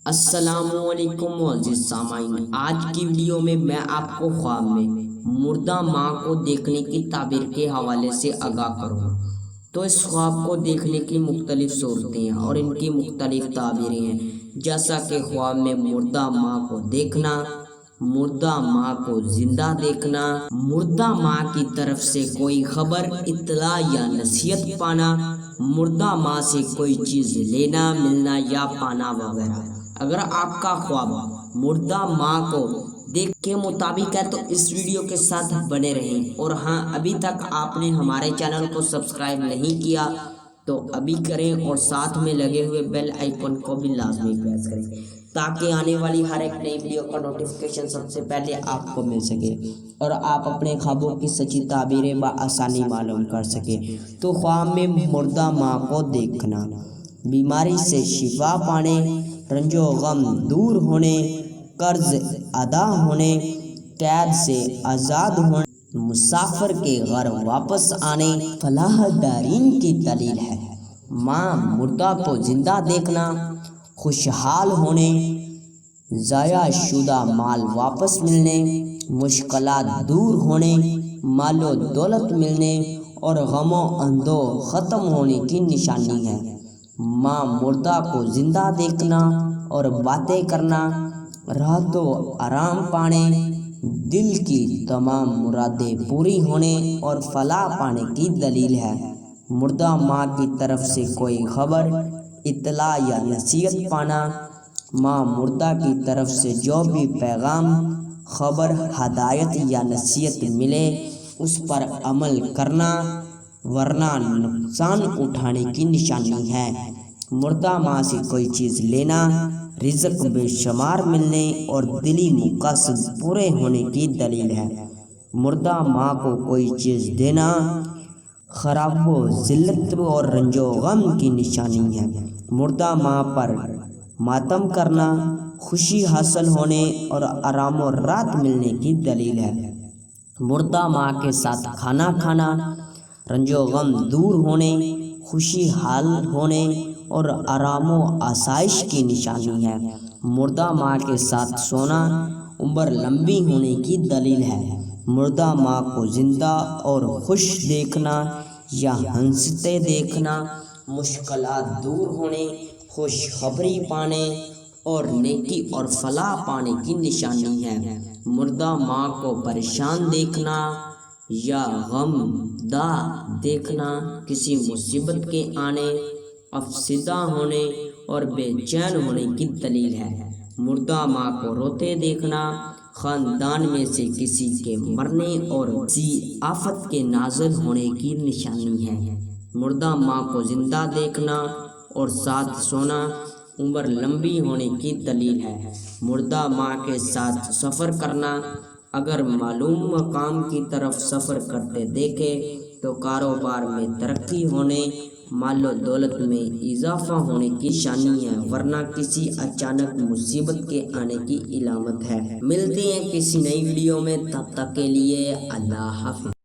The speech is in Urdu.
السلام علیکم معزز سامعین، آج کی ویڈیو میں آپ کو خواب میں مردہ ماں کو دیکھنے کی تعبیر کے حوالے سے آگاہ کروں گا۔ تو اس خواب کو دیکھنے کی مختلف صورتیں ہیں اور ان کی مختلف تعبیریں ہیں، جیسا کہ خواب میں مردہ ماں کو دیکھنا، مردہ ماں کو زندہ دیکھنا، مردہ ماں کی طرف سے کوئی خبر، اطلاع یا نصیحت پانا، مردہ ماں سے کوئی چیز لینا، ملنا یا پانا وغیرہ۔ اگر آپ کا خواب مردہ ماں کو دیکھ کے مطابق ہے تو اس ویڈیو کے ساتھ بنے رہیں، اور ہاں، ابھی تک آپ نے ہمارے چینل کو سبسکرائب نہیں کیا تو ابھی کریں، اور ساتھ میں لگے ہوئے بیل آئیکن کو بھی لازمی پریس کریں تاکہ آنے والی ہر ایک نئی ویڈیو کا نوٹیفیکیشن سب سے پہلے آپ کو مل سکے اور آپ اپنے خوابوں کی سچی تعبیریں بآسانی معلوم کر سکیں۔ تو خواب میں مردہ ماں کو دیکھنا: بیماری سے شفا پانے، رنج و غم دور ہونے، قرض ادا ہونے، قید سے آزاد ہونے، مسافر کے گھر واپس آنے، فلاح دارین کی دلیل ہے۔ ماں مردہ کو زندہ دیکھنا: خوشحال ہونے، ضائع شدہ مال واپس ملنے، مشکلات دور ہونے، مال و دولت ملنے اور غم و اندوہ ختم ہونے کی نشانی ہے۔ ماں مردہ کو زندہ دیکھنا اور باتیں کرنا: راحت و آرام پانے، دل کی تمام مرادیں پوری ہونے اور فلاح پانے کی دلیل ہے۔ مردہ ماں کی طرف سے کوئی خبر، اطلاع یا نصیحت پانا: ماں مردہ کی طرف سے جو بھی پیغام، خبر، ہدایت یا نصیحت ملے اس پر عمل کرنا ورنہ نقصان اٹھانے کی نشانی ہے۔ مردہ ماں سے کوئی چیز لینا: رزق بے شمار ملنے اور دلی مقاصد پورے ہونے کی دلیل ہے۔ مردہ ماں کو کوئی چیز دینا خراب و ذلت اور رنج و غم کی نشانی ہے۔ مردہ ماں پر ماتم کرنا خوشی حاصل ہونے اور آرام و راحت ملنے کی دلیل ہے۔ مردہ ماں کے ساتھ کھانا کھانا رنج و غم دور ہونے، خوشی حال ہونے اور آرام و آسائش کی نشانی ہے۔ مردہ ماں کے ساتھ سونا عمر لمبی ہونے کی دلیل ہے۔ مردہ ماں کو زندہ اور خوش دیکھنا یا ہنستے دیکھنا مشکلات دور ہونے، خوشخبری پانے اور نیکی اور فلاح پانے کی نشانی ہے۔ مردہ ماں کو پریشان دیکھنا یا غم دہ دیکھنا کسی مصیبت کے آنے، افسردہ ہونے اور بے چین ہونے کی دلیل ہے۔ مردہ ماں کو روتے دیکھنا خاندان میں سے کسی کے مرنے اور کسی آفت کے نازل ہونے کی نشانی ہے۔ مردہ ماں کو زندہ دیکھنا اور ساتھ سونا عمر لمبی ہونے کی دلیل ہے۔ مردہ ماں کے ساتھ سفر کرنا: اگر معلوم مقام کی طرف سفر کرتے دیکھے تو کاروبار میں ترقی ہونے، مال و دولت میں اضافہ ہونے کی نشانی ہے ورنہ کسی اچانک مصیبت کے آنے کی علامت ہے۔ ملتے ہیں کسی نئی ویڈیو میں، تب تک کے لیے اللہ حافظ۔